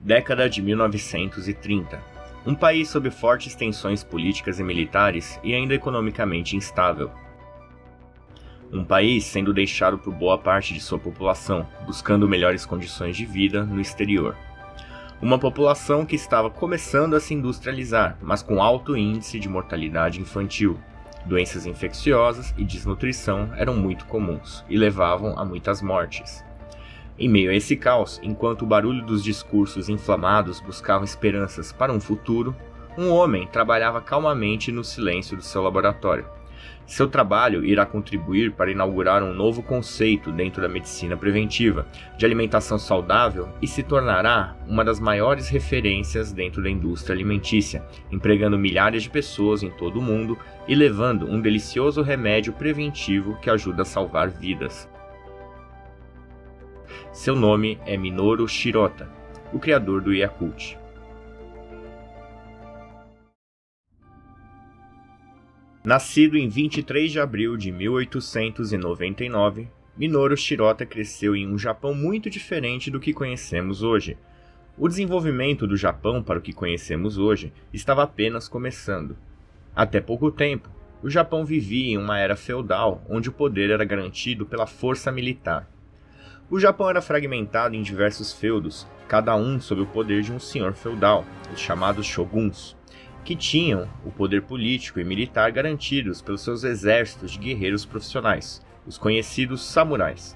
Década de 1930. Um país sob fortes tensões políticas e militares e ainda economicamente instável. Um país sendo deixado por boa parte de sua população, buscando melhores condições de vida no exterior. Uma população que estava começando a se industrializar, mas com alto índice de mortalidade infantil. Doenças infecciosas e desnutrição eram muito comuns e levavam a muitas mortes. Em meio a esse caos, enquanto o barulho dos discursos inflamados buscavam esperanças para um futuro, um homem trabalhava calmamente no silêncio do seu laboratório. Seu trabalho irá contribuir para inaugurar um novo conceito dentro da medicina preventiva, de alimentação saudável, e se tornará uma das maiores referências dentro da indústria alimentícia, empregando milhares de pessoas em todo o mundo e levando um delicioso remédio preventivo que ajuda a salvar vidas. Seu nome é Minoru Shirota, o criador do Yakult. Nascido em 23 de abril de 1899, Minoru Shirota cresceu em um Japão muito diferente do que conhecemos hoje. O desenvolvimento do Japão para o que conhecemos hoje estava apenas começando. Até pouco tempo, o Japão vivia em uma era feudal onde o poder era garantido pela força militar. O Japão era fragmentado em diversos feudos, cada um sob o poder de um senhor feudal, os chamados shoguns, que tinham o poder político e militar garantidos pelos seus exércitos de guerreiros profissionais, os conhecidos samurais.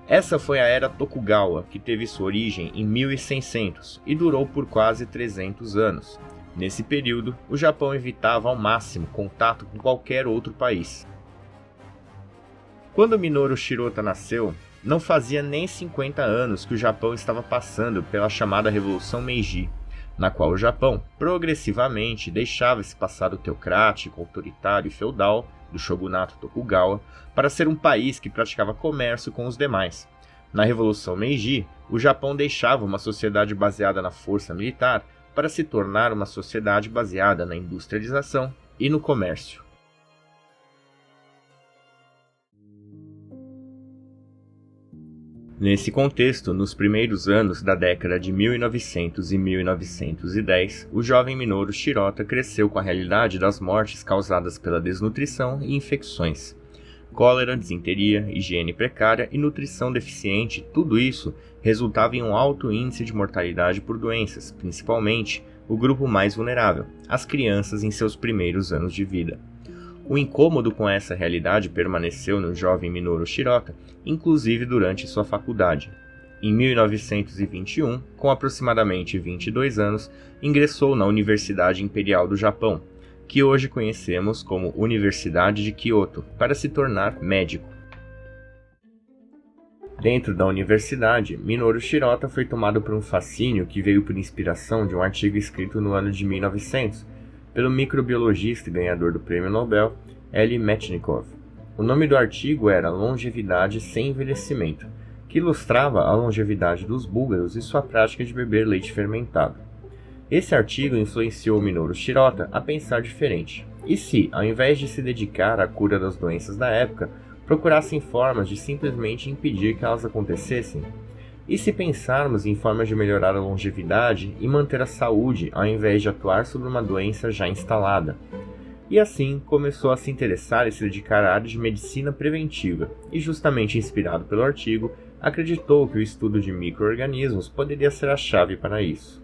Essa foi a era Tokugawa, que teve sua origem em 1600 e durou por quase 300 anos. Nesse período, o Japão evitava ao máximo contato com qualquer outro país. Quando Minoru Shirota nasceu, não fazia nem 50 anos que o Japão estava passando pela chamada Revolução Meiji, na qual o Japão progressivamente deixava esse passado teocrático, autoritário e feudal do shogunato Tokugawa para ser um país que praticava comércio com os demais. Na Revolução Meiji, o Japão deixava uma sociedade baseada na força militar para se tornar uma sociedade baseada na industrialização e no comércio. Nesse contexto, nos primeiros anos da década de 1900 e 1910, o jovem Minoru Shirota cresceu com a realidade das mortes causadas pela desnutrição e infecções. Cólera, disenteria, higiene precária e nutrição deficiente, tudo isso resultava em um alto índice de mortalidade por doenças, principalmente o grupo mais vulnerável, as crianças em seus primeiros anos de vida. O incômodo com essa realidade permaneceu no jovem Minoru Shirota, inclusive durante sua faculdade. Em 1921, com aproximadamente 22 anos, ingressou na Universidade Imperial do Japão, que hoje conhecemos como Universidade de Kyoto, para se tornar médico. Dentro da universidade, Minoru Shirota foi tomado por um fascínio que veio por inspiração de um artigo escrito no ano de 1900, pelo microbiologista e ganhador do Prêmio Nobel, L. Metchnikoff. O nome do artigo era Longevidade sem Envelhecimento, que ilustrava a longevidade dos búlgaros e sua prática de beber leite fermentado. Esse artigo influenciou Minoru Shirota a pensar diferente. E se, ao invés de se dedicar à cura das doenças da época, procurassem formas de simplesmente impedir que elas acontecessem? E se pensarmos em formas de melhorar a longevidade e manter a saúde ao invés de atuar sobre uma doença já instalada? E assim começou a se interessar e se dedicar à área de medicina preventiva, e justamente inspirado pelo artigo, acreditou que o estudo de micro-organismos poderia ser a chave para isso.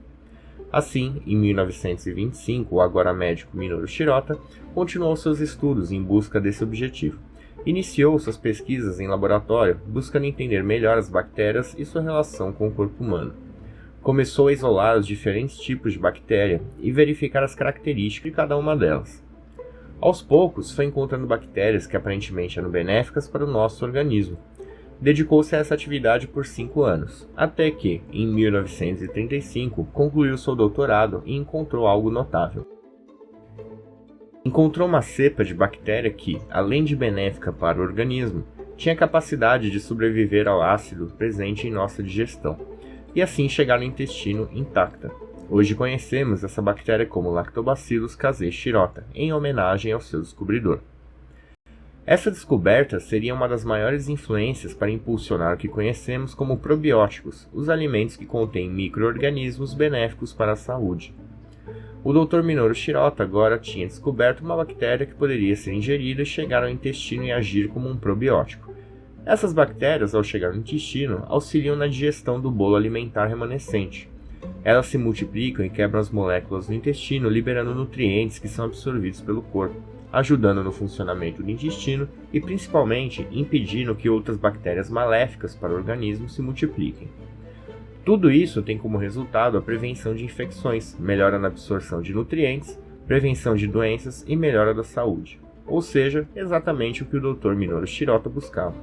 Assim, em 1925, o agora médico Minoru Shirota continuou seus estudos em busca desse objetivo. Iniciou suas pesquisas em laboratório, buscando entender melhor as bactérias e sua relação com o corpo humano. Começou a isolar os diferentes tipos de bactéria e verificar as características de cada uma delas. Aos poucos, foi encontrando bactérias que aparentemente eram benéficas para o nosso organismo. Dedicou-se a essa atividade por 5 anos, até que, em 1935, concluiu seu doutorado e encontrou algo notável. Encontrou uma cepa de bactéria que, além de benéfica para o organismo, tinha capacidade de sobreviver ao ácido presente em nossa digestão, e assim chegar no intestino intacta. Hoje conhecemos essa bactéria como Lactobacillus casei shirota, em homenagem ao seu descobridor. Essa descoberta seria uma das maiores influências para impulsionar o que conhecemos como probióticos, os alimentos que contêm micro-organismos benéficos para a saúde. O Dr. Minoru Shirota agora tinha descoberto uma bactéria que poderia ser ingerida e chegar ao intestino e agir como um probiótico. Essas bactérias, ao chegar no intestino, auxiliam na digestão do bolo alimentar remanescente. Elas se multiplicam e quebram as moléculas no intestino, liberando nutrientes que são absorvidos pelo corpo, ajudando no funcionamento do intestino e, principalmente, impedindo que outras bactérias maléficas para o organismo se multipliquem. Tudo isso tem como resultado a prevenção de infecções, melhora na absorção de nutrientes, prevenção de doenças e melhora da saúde. Ou seja, exatamente o que o Dr. Minoru Shirota buscava.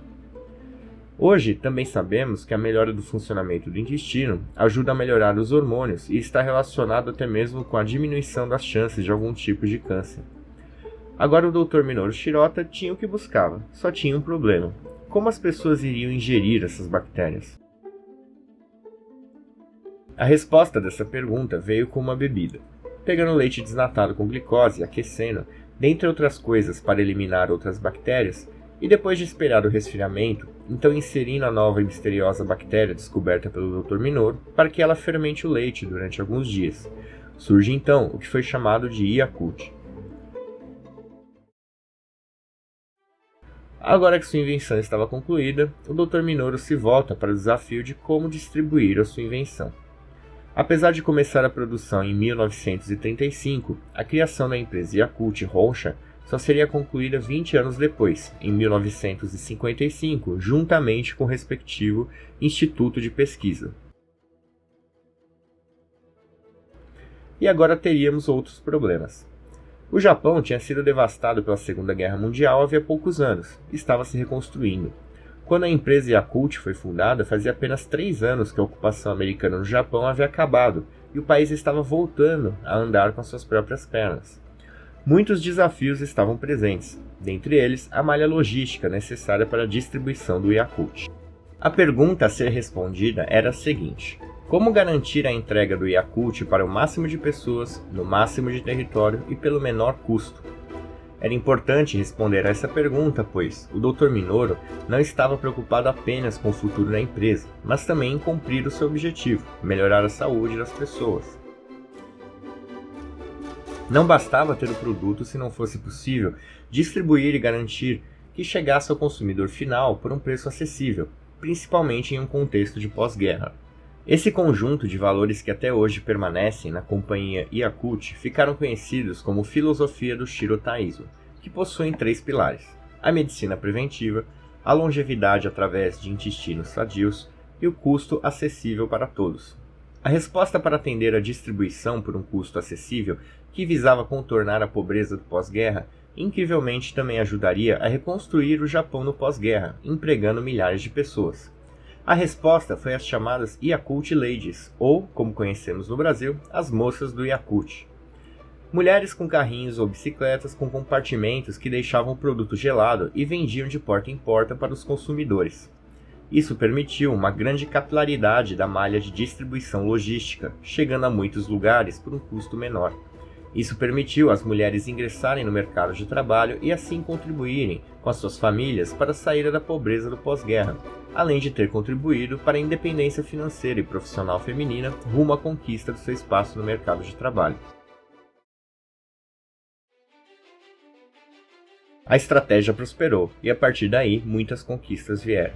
Hoje, também sabemos que a melhora do funcionamento do intestino ajuda a melhorar os hormônios e está relacionado até mesmo com a diminuição das chances de algum tipo de câncer. Agora o Dr. Minoru Shirota tinha o que buscava, só tinha um problema. Como as pessoas iriam ingerir essas bactérias? A resposta dessa pergunta veio com uma bebida. Pegando leite desnatado com glicose e aquecendo, dentre outras coisas para eliminar outras bactérias, e depois de esperar o resfriamento, então inserindo a nova e misteriosa bactéria descoberta pelo Dr. Minoru para que ela fermente o leite durante alguns dias. Surge então o que foi chamado de Yakult. Agora que sua invenção estava concluída, o Dr. Minoru se volta para o desafio de como distribuir a sua invenção. Apesar de começar a produção em 1935, a criação da empresa Yakult Honsha só seria concluída 20 anos depois, em 1955, juntamente com o respectivo Instituto de Pesquisa. E agora teríamos outros problemas. O Japão tinha sido devastado pela Segunda Guerra Mundial havia poucos anos e estava se reconstruindo. Quando a empresa Yakult foi fundada, fazia apenas 3 anos que a ocupação americana no Japão havia acabado e o país estava voltando a andar com suas próprias pernas. Muitos desafios estavam presentes, dentre eles a malha logística necessária para a distribuição do Yakult. A pergunta a ser respondida era a seguinte: como garantir a entrega do Yakult para o máximo de pessoas, no máximo de território e pelo menor custo? Era importante responder a essa pergunta, pois o Dr. Minoru não estava preocupado apenas com o futuro da empresa, mas também em cumprir o seu objetivo, melhorar a saúde das pessoas. Não bastava ter o produto se não fosse possível distribuir e garantir que chegasse ao consumidor final por um preço acessível, principalmente em um contexto de pós-guerra. Esse conjunto de valores que até hoje permanecem na companhia Yakult ficaram conhecidos como filosofia do Shirotaismo, que possuem 3 pilares: a medicina preventiva, a longevidade através de intestinos sadios e o custo acessível para todos. A resposta para atender a distribuição por um custo acessível, que visava contornar a pobreza do pós-guerra, incrivelmente também ajudaria a reconstruir o Japão no pós-guerra, empregando milhares de pessoas. A resposta foi as chamadas Yakult Ladies, ou, como conhecemos no Brasil, as moças do Yakult. Mulheres com carrinhos ou bicicletas com compartimentos que deixavam o produto gelado e vendiam de porta em porta para os consumidores. Isso permitiu uma grande capilaridade da malha de distribuição logística, chegando a muitos lugares por um custo menor. Isso permitiu às mulheres ingressarem no mercado de trabalho e assim contribuírem com as suas famílias para a saída da pobreza do pós-guerra, além de ter contribuído para a independência financeira e profissional feminina rumo à conquista do seu espaço no mercado de trabalho. A estratégia prosperou e a partir daí muitas conquistas vieram.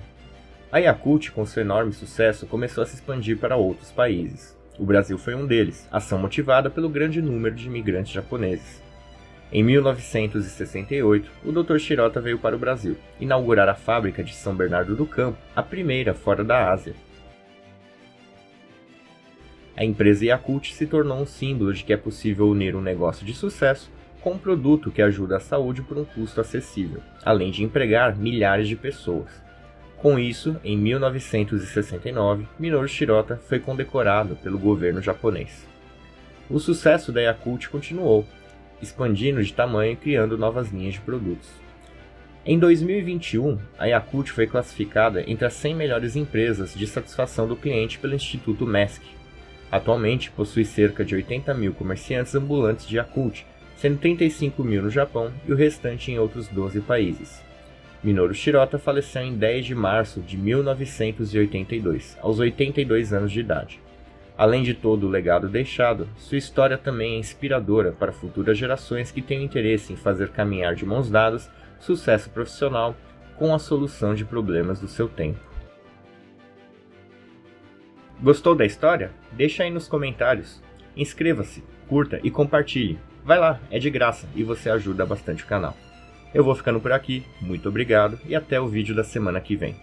A Yakult, com seu enorme sucesso, começou a se expandir para outros países. O Brasil foi um deles, ação motivada pelo grande número de imigrantes japoneses. Em 1968, o Dr. Shirota veio para o Brasil, inaugurar a fábrica de São Bernardo do Campo, a primeira fora da Ásia. A empresa Yakult se tornou um símbolo de que é possível unir um negócio de sucesso com um produto que ajuda a saúde por um custo acessível, além de empregar milhares de pessoas. Com isso, em 1969, Minoru Shirota foi condecorado pelo governo japonês. O sucesso da Yakult continuou, expandindo de tamanho e criando novas linhas de produtos. Em 2021, a Yakult foi classificada entre as 100 melhores empresas de satisfação do cliente pelo Instituto MESC. Atualmente, possui cerca de 80 mil comerciantes ambulantes de Yakult, sendo 35 mil no Japão e o restante em outros 12 países. Minoru Shirota faleceu em 10 de março de 1982, aos 82 anos de idade. Além de todo o legado deixado, sua história também é inspiradora para futuras gerações que tenham interesse em fazer caminhar de mãos dadas sucesso profissional com a solução de problemas do seu tempo. Gostou da história? Deixa aí nos comentários. Inscreva-se, curta e compartilhe. Vai lá, é de graça e você ajuda bastante o canal. Eu vou ficando por aqui, muito obrigado e até o vídeo da semana que vem.